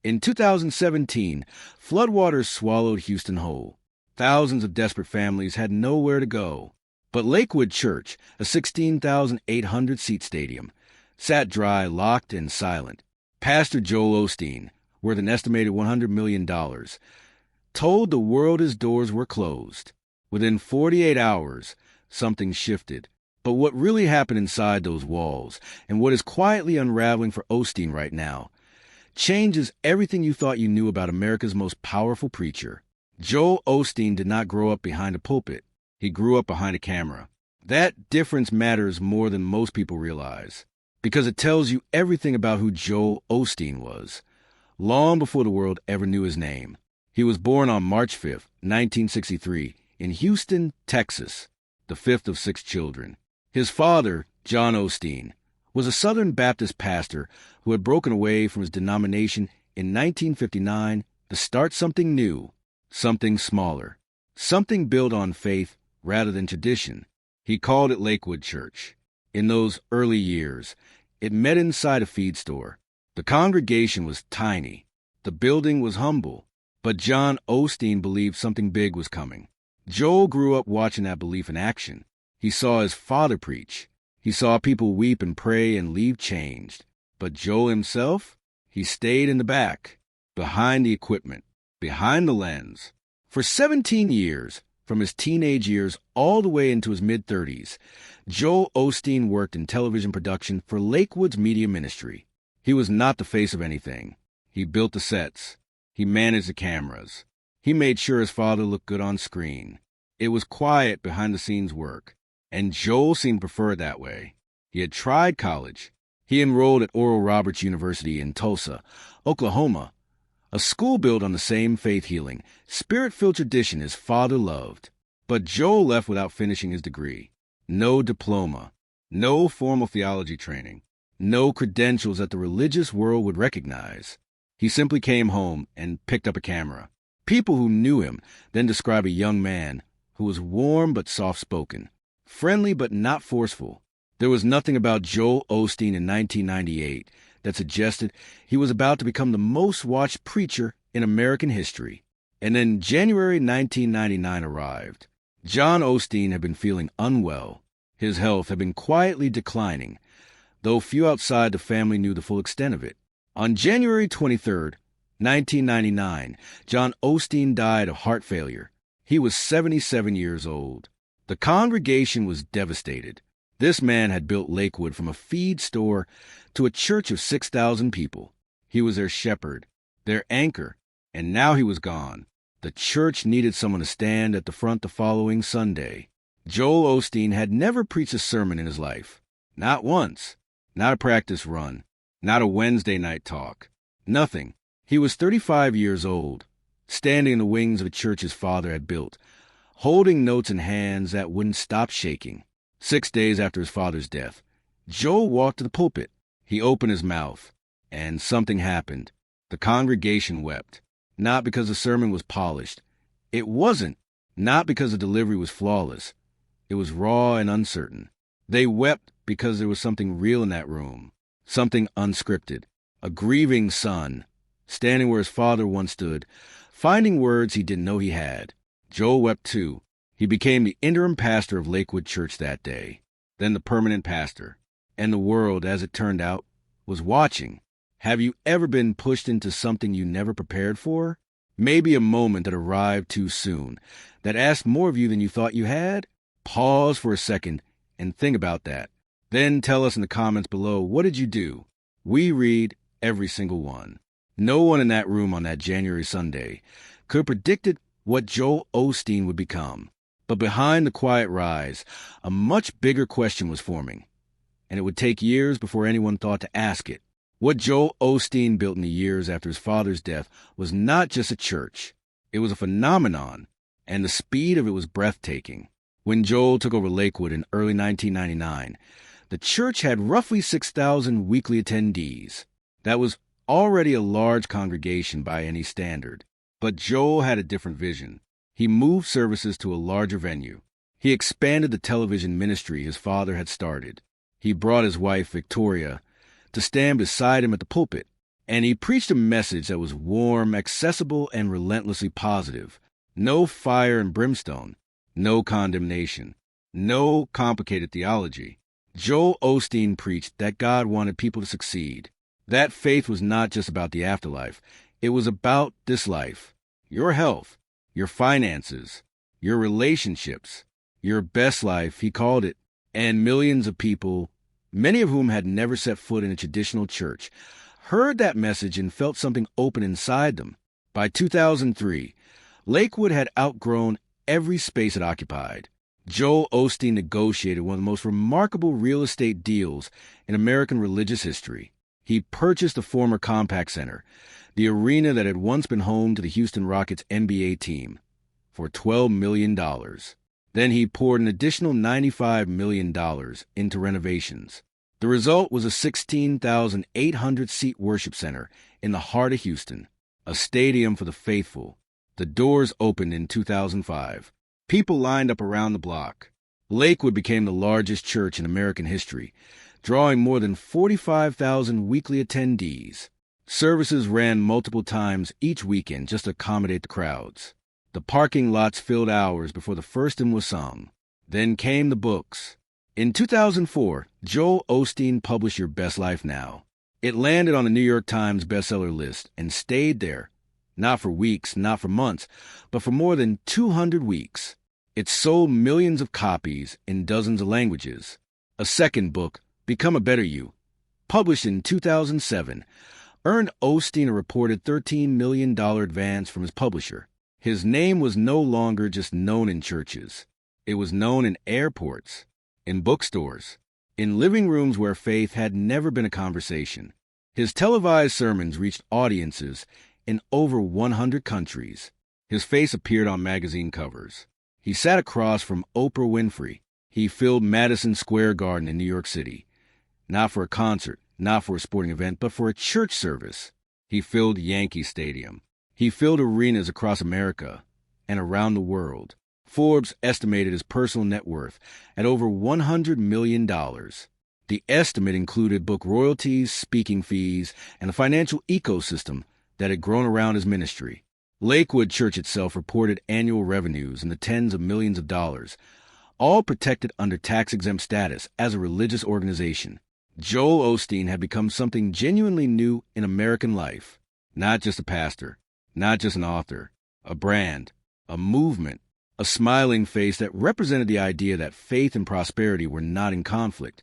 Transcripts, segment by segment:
In 2017, floodwaters swallowed Houston whole. Thousands of desperate families had nowhere to go. But Lakewood Church, a 16,800-seat stadium, sat dry, locked, and silent. Pastor Joel Osteen, worth an estimated $100 million, told the world his doors were closed. Within 48 hours, something shifted. But what really happened inside those walls, and what is quietly unraveling for Osteen right now, changes everything you thought you knew about America's most powerful preacher. Joel Osteen did not grow up behind a pulpit. He grew up behind a camera. That difference matters more than most people realize, because it tells you everything about who Joel Osteen was, long before the world ever knew his name. He was born on March 5, 1963, in Houston, Texas, the fifth of 6 children. His father, John Osteen, was a Southern Baptist pastor who had broken away from his denomination in 1959 to start something new, something smaller, something built on faith rather than tradition. He called it Lakewood Church. In those early years, it met inside a feed store. The congregation was tiny. The building was humble. But John Osteen believed something big was coming. Joel grew up watching that belief in action. He saw his father preach. He saw people weep and pray and leave changed. But Joel himself, he stayed in the back, behind the equipment, behind the lens. For 17 years, from his teenage years all the way into his mid-30s, Joel Osteen worked in television production for Lakewood's media ministry. He was not the face of anything. He built the sets. He managed the cameras. He made sure his father looked good on screen. It was quiet behind-the-scenes work, and Joel seemed to prefer it that way. He had tried college. He enrolled at Oral Roberts University in Tulsa, Oklahoma, a school built on the same faith-healing, spirit-filled tradition his father loved. But Joel left without finishing his degree. No diploma, no formal theology training, no credentials that the religious world would recognize. He simply came home and picked up a camera. People who knew him then describe a young man who was warm but soft-spoken, friendly but not forceful. There was nothing about Joel Osteen in 1998 that suggested he was about to become the most-watched preacher in American history. And then January 1999 arrived. John Osteen had been feeling unwell. His health had been quietly declining, though few outside the family knew the full extent of it. On January 23, 1999, John Osteen died of heart failure. He was 77 years old. The congregation was devastated. This man had built Lakewood from a feed store to a church of 6,000 people. He was their shepherd, their anchor, and now he was gone. The church needed someone to stand at the front the following Sunday. Joel Osteen had never preached a sermon in his life. Not once. Not a practice run. Not a Wednesday night talk. Nothing. He was 35 years old, standing in the wings of a church his father had built, holding notes in hands that wouldn't stop shaking. 6 days after his father's death, Joel walked to the pulpit. He opened his mouth, and something happened. The congregation wept, not because the sermon was polished. It wasn't. Not because the delivery was flawless. It was raw and uncertain. They wept because there was something real in that room, something unscripted. A grieving son, standing where his father once stood, finding words he didn't know he had. Joel wept too. He became the interim pastor of Lakewood Church that day, then the permanent pastor. And the world, as it turned out, was watching. Have you ever been pushed into something you never prepared for? Maybe a moment that arrived too soon, that asked more of you than you thought you had? Pause for a second and think about that. Then tell us in the comments below, what did you do? We read every single one. No one in that room on that January Sunday could have predicted what Joel Osteen would become. But behind the quiet rise, a much bigger question was forming, and it would take years before anyone thought to ask it. What Joel Osteen built in the years after his father's death was not just a church. It was a phenomenon, and the speed of it was breathtaking. When Joel took over Lakewood in early 1999, the church had roughly 6,000 weekly attendees. That was already a large congregation by any standard. But Joel had a different vision. He moved services to a larger venue. He expanded the television ministry his father had started. He brought his wife, Victoria, to stand beside him at the pulpit. And he preached a message that was warm, accessible, and relentlessly positive. No fire and brimstone, no condemnation, no complicated theology. Joel Osteen preached that God wanted people to succeed. That faith was not just about the afterlife. It was about this life. Your health, your finances, your relationships, your best life, he called it. And millions of people, many of whom had never set foot in a traditional church, heard that message and felt something open inside them. By 2003, Lakewood had outgrown every space it occupied. Joel Osteen negotiated one of the most remarkable real estate deals in American religious history. He purchased the former Compaq Center, the arena that had once been home to the Houston Rockets NBA team, for $12 million. Then he poured an additional $95 million into renovations. The result was a 16,800-seat worship center in the heart of Houston, a stadium for the faithful. The doors opened in 2005. People lined up around the block. Lakewood became the largest church in American history, drawing more than 45,000 weekly attendees. Services ran multiple times each weekend just to accommodate the crowds. The parking lots filled hours before the first hymn was sung. Then came the books. In 2004, Joel Osteen published Your Best Life Now. It landed on the New York Times bestseller list and stayed there, not for weeks, not for months, but for more than 200 weeks. It sold millions of copies in dozens of languages. A second book, Become a Better You, published in 2007, earned Osteen a reported $13 million advance from his publisher. His name was no longer just known in churches. It was known in airports, in bookstores, in living rooms where faith had never been a conversation. His televised sermons reached audiences in over 100 countries. His face appeared on magazine covers. He sat across from Oprah Winfrey. He filled Madison Square Garden in New York City, not for a concert, not for a sporting event, but for a church service. He filled Yankee Stadium. He filled arenas across America and around the world. Forbes estimated his personal net worth at over $100 million. The estimate included book royalties, speaking fees, and the financial ecosystem that had grown around his ministry. Lakewood Church itself reported annual revenues in the tens of millions of dollars, all protected under tax-exempt status as a religious organization. Joel Osteen had become something genuinely new in American life. Not just a pastor, not just an author, a brand, a movement, a smiling face that represented the idea that faith and prosperity were not in conflict,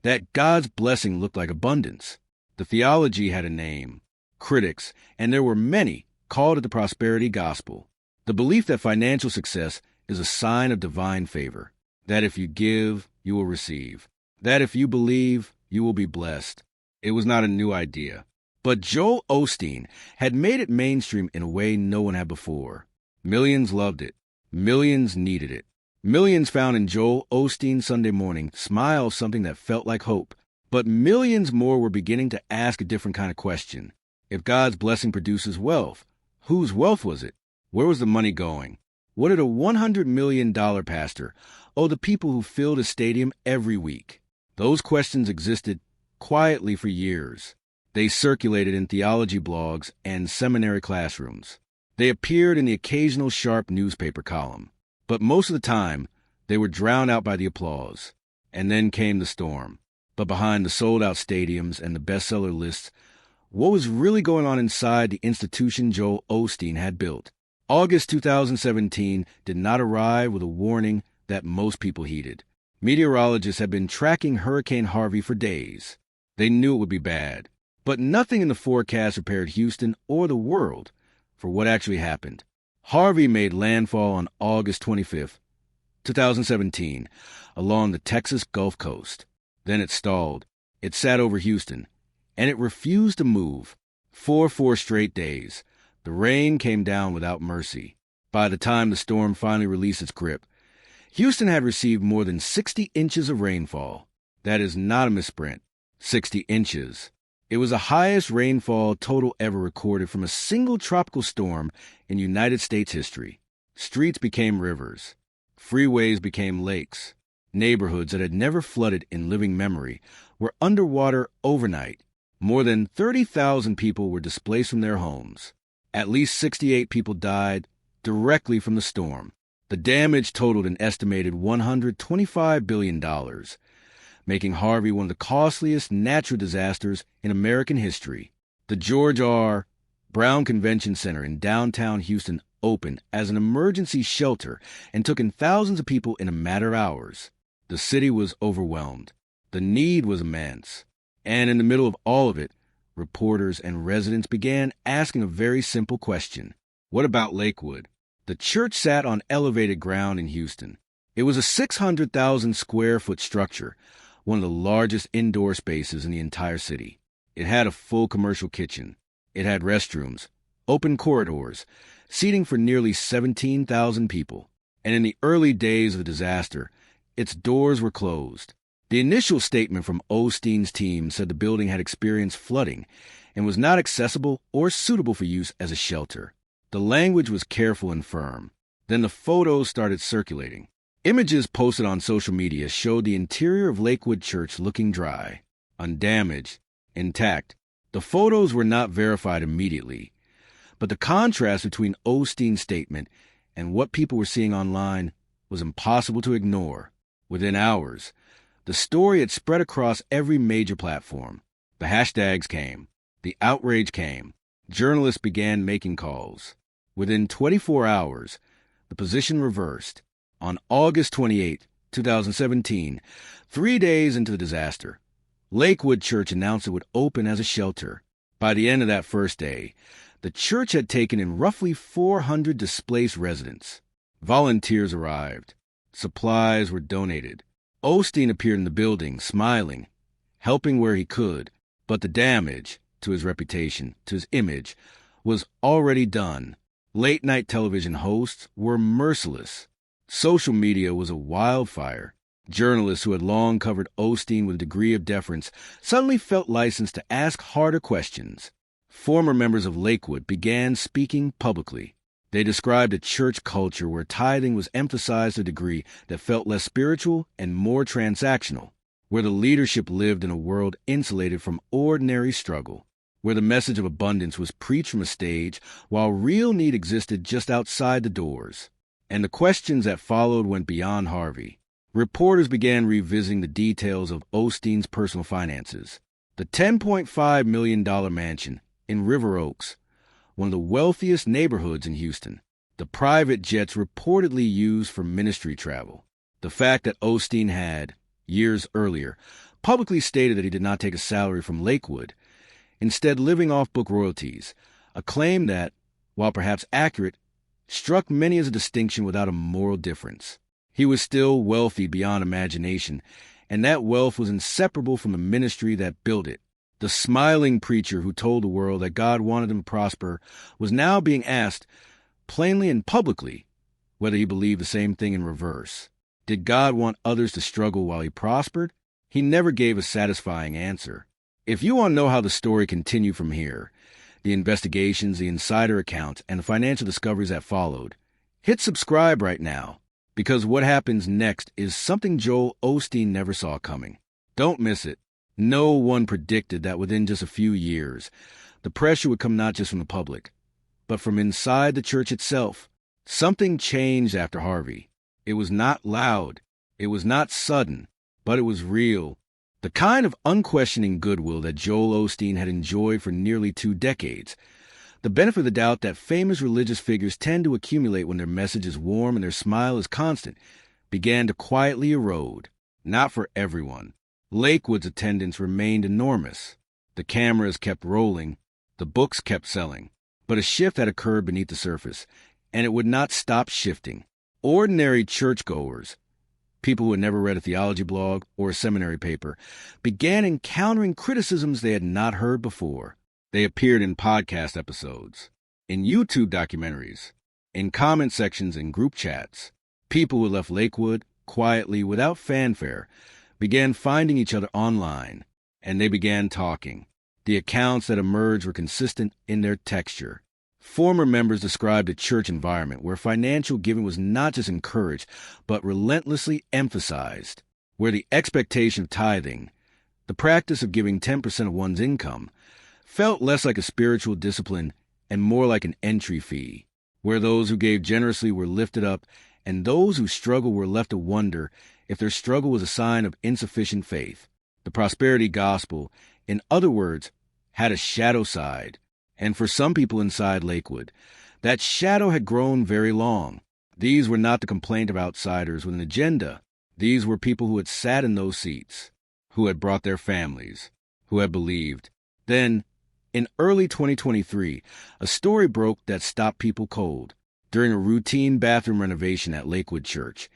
that God's blessing looked like abundance. The theology had a name. Critics, and there were many, called it the prosperity gospel. The belief that financial success is a sign of divine favor, that if you give, you will receive, that if you believe, you will be blessed. It was not a new idea. But Joel Osteen had made it mainstream in a way no one had before. Millions loved it. Millions needed it. Millions found in Joel Osteen's Sunday morning smile something that felt like hope. But millions more were beginning to ask a different kind of question. If God's blessing produces wealth, whose wealth was it? Where was the money going? What did a $100 million pastor owe the people who filled a stadium every week? Those questions existed quietly for years. They circulated in theology blogs and seminary classrooms. They appeared in the occasional sharp newspaper column. But most of the time, they were drowned out by the applause. And then came the storm. But behind the sold-out stadiums and the bestseller lists, what was really going on inside the institution Joel Osteen had built? August 2017 did not arrive with a warning that most people heeded. Meteorologists had been tracking Hurricane Harvey for days. They knew it would be bad. But nothing in the forecast prepared Houston or the world for what actually happened. Harvey made landfall on August 25th, 2017, along the Texas Gulf Coast. Then it stalled. It sat over Houston, and it refused to move. For 4 straight days, the rain came down without mercy. By the time the storm finally released its grip, Houston had received more than 60 inches of rainfall. That is not a misprint. 60 inches. It was the highest rainfall total ever recorded from a single tropical storm in United States history. Streets became rivers. Freeways became lakes. Neighborhoods that had never flooded in living memory were underwater overnight. More than 30,000 people were displaced from their homes. At least 68 people died directly from the storm. The damage totaled an estimated $125 billion, making Harvey one of the costliest natural disasters in American history. The George R. Brown Convention Center in downtown Houston opened as an emergency shelter and took in thousands of people in a matter of hours. The city was overwhelmed. The need was immense. And in the middle of all of it, reporters and residents began asking a very simple question. What about Lakewood? The church sat on elevated ground in Houston. It was a 600,000 square foot structure, one of the largest indoor spaces in the entire city. It had a full commercial kitchen. It had restrooms, open corridors, seating for nearly 17,000 people. And in the early days of the disaster, its doors were closed. The initial statement from Osteen's team said the building had experienced flooding and was not accessible or suitable for use as a shelter. The language was careful and firm. Then the photos started circulating. Images posted on social media showed the interior of Lakewood Church looking dry, undamaged, intact. The photos were not verified immediately, but the contrast between Osteen's statement and what people were seeing online was impossible to ignore. Within hours, the story had spread across every major platform. The hashtags came. The outrage came. Journalists began making calls. Within 24 hours, the position reversed. On August 28, 2017, 3 days into the disaster, Lakewood Church announced it would open as a shelter. By the end of that first day, the church had taken in roughly 400 displaced residents. Volunteers arrived. Supplies were donated. Osteen appeared in the building, smiling, helping where he could, but the damage to his reputation, to his image, was already done. Late-night television hosts were merciless. Social media was a wildfire. Journalists who had long covered Osteen with a degree of deference suddenly felt licensed to ask harder questions. Former members of Lakewood began speaking publicly. They described a church culture where tithing was emphasized to a degree that felt less spiritual and more transactional, where the leadership lived in a world insulated from ordinary struggle, where the message of abundance was preached from a stage while real need existed just outside the doors. And the questions that followed went beyond Harvey. Reporters began revisiting the details of Osteen's personal finances. The $10.5 million mansion in River Oaks, one of the wealthiest neighborhoods in Houston. The private jets reportedly used for ministry travel. The fact that Osteen had, years earlier, publicly stated that he did not take a salary from Lakewood, instead living off book royalties, a claim that, while perhaps accurate, struck many as a distinction without a moral difference. He was still wealthy beyond imagination, and that wealth was inseparable from the ministry that built it. The smiling preacher who told the world that God wanted him to prosper was now being asked, plainly and publicly, whether he believed the same thing in reverse. Did God want others to struggle while he prospered? He never gave a satisfying answer. If you want to know how the story continued from here, the investigations, the insider accounts, and the financial discoveries that followed, hit subscribe right now, because what happens next is something Joel Osteen never saw coming. Don't miss it. No one predicted that within just a few years, the pressure would come not just from the public, but from inside the church itself. Something changed after Harvey. It was not loud. It was not sudden, but it was real. The kind of unquestioning goodwill that Joel Osteen had enjoyed for nearly 2 decades. The benefit of the doubt that famous religious figures tend to accumulate when their message is warm and their smile is constant, began to quietly erode. Not for everyone. Lakewood's attendance remained enormous. The cameras kept rolling. The books kept selling. But a shift had occurred beneath the surface, and it would not stop shifting. Ordinary churchgoers, people who had never read a theology blog or a seminary paper, began encountering criticisms they had not heard before. They appeared in podcast episodes, in YouTube documentaries, in comment sections and group chats. People who left Lakewood quietly, without fanfare, began finding each other online, and they began talking. The accounts that emerged were consistent in their texture. Former members described a church environment where financial giving was not just encouraged, but relentlessly emphasized, where the expectation of tithing, The practice of giving 10% of one's income felt less like a spiritual discipline and more like an entry fee, where those who gave generously were lifted up and those who struggled were left to wonder if their struggle was a sign of insufficient faith. The prosperity gospel, in other words, had a shadow side, and for some people inside Lakewood, that shadow had grown very long. These were not the complaint of outsiders with an agenda. These were people who had sat in those seats, who had brought their families, who had believed. Then, in early 2023, a story broke that stopped people cold. During a routine bathroom renovation at Lakewood Church,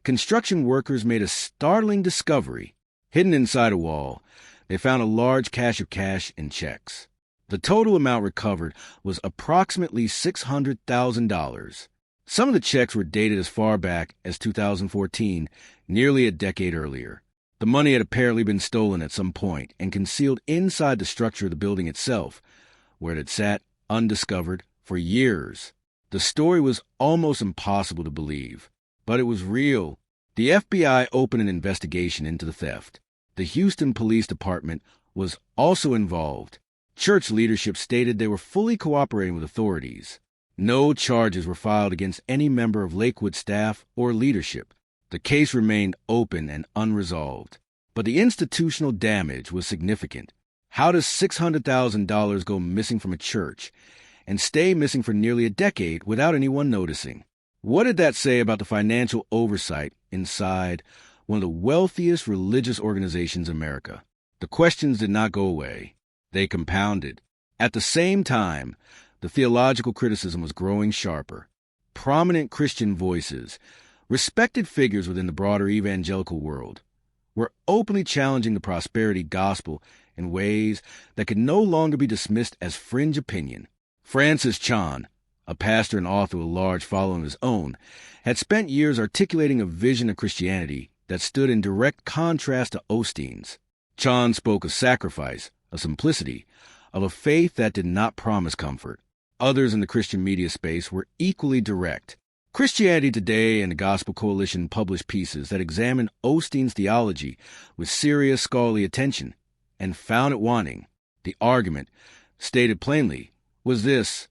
construction workers made a startling discovery. Hidden inside a wall, they found a large cache of cash and checks. The total amount recovered was approximately $600,000. Some of the checks were dated as far back as 2014, nearly a decade earlier. The money had apparently been stolen at some point and concealed inside the structure of the building itself, where it had sat undiscovered for years. The story was almost impossible to believe, but it was real. The FBI opened an investigation into the theft. The Houston Police Department was also involved. Church leadership stated they were fully cooperating with authorities. No charges were filed against any member of Lakewood staff or leadership. The case remained open and unresolved. But the institutional damage was significant. How does $600,000 go missing from a church and stay missing for nearly a decade without anyone noticing? What did that say about the financial oversight inside one of the wealthiest religious organizations in America? The questions did not go away. They compounded. At the same time, the theological criticism was growing sharper. Prominent Christian voices, respected figures within the broader evangelical world, were openly challenging the prosperity gospel in ways that could no longer be dismissed as fringe opinion. Francis Chan, a pastor and author with a large following of his own, had spent years articulating a vision of Christianity that stood in direct contrast to Osteen's. Chan spoke of sacrifice, of simplicity, of a faith that did not promise comfort. Others in the Christian media space were equally direct. Christianity Today and the Gospel Coalition published pieces that examined Osteen's theology with serious scholarly attention and found it wanting. The argument, stated plainly, was this: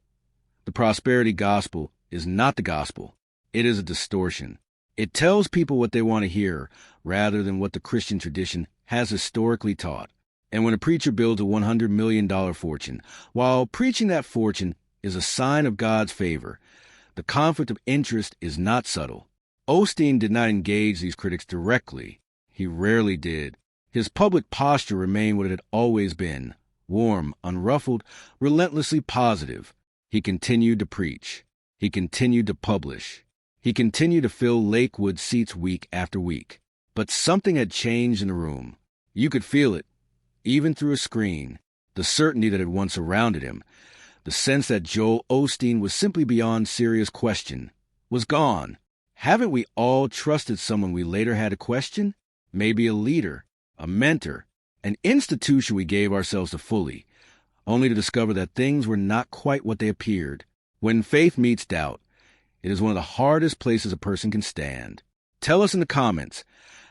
the prosperity gospel is not the gospel. It is a distortion. It tells people what they want to hear rather than what the Christian tradition has historically taught. And when a preacher builds a $100 million fortune, while preaching that fortune is a sign of God's favor, the conflict of interest is not subtle. Osteen did not engage these critics directly. He rarely did. His public posture remained what it had always been: warm, unruffled, relentlessly positive. He continued to preach. He continued to publish. He continued to fill Lakewood seats week after week. But something had changed in the room. You could feel it, even through a screen. The certainty that had once surrounded him, the sense that Joel Osteen was simply beyond serious question, was gone. Haven't we all trusted someone we later had to question? Maybe a leader, a mentor, an institution we gave ourselves to fully, only to discover that things were not quite what they appeared. When faith meets doubt, it is one of the hardest places a person can stand. Tell us in the comments,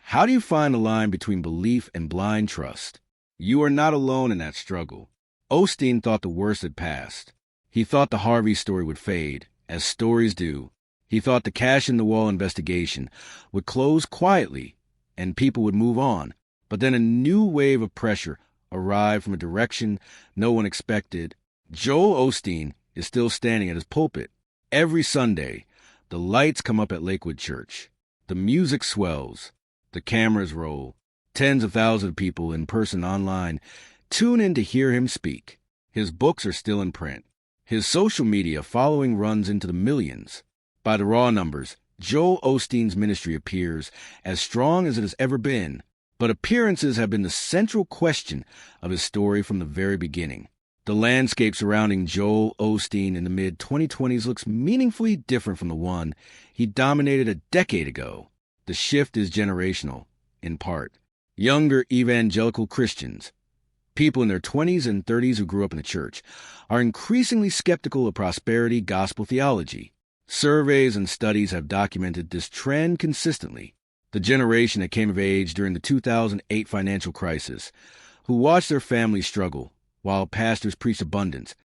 how do you find the line between belief and blind trust? You are not alone in that struggle. Osteen thought the worst had passed. He thought the Harvey story would fade, as stories do. He thought the cash-in-the-wall investigation would close quietly, and people would move on. But then a new wave of pressure arrived from a direction no one expected. Joel Osteen is still standing at his pulpit. Every Sunday, the lights come up at Lakewood Church. The music swells. The cameras roll. Tens of thousands of people, in person, online, tune in to hear him speak. His books are still in print. His social media following runs into the millions. By the raw numbers, Joel Osteen's ministry appears as strong as it has ever been. But appearances have been the central question of his story from the very beginning. The landscape surrounding Joel Osteen in the mid-2020s looks meaningfully different from the one he dominated a decade ago. The shift is generational, in part. Younger evangelical Christians, people in their 20s and 30s who grew up in the church, are increasingly skeptical of prosperity gospel theology. Surveys and studies have documented this trend consistently. The the generation that came of age during the 2008 financial crisis, who watched their families struggle while pastors preached abundance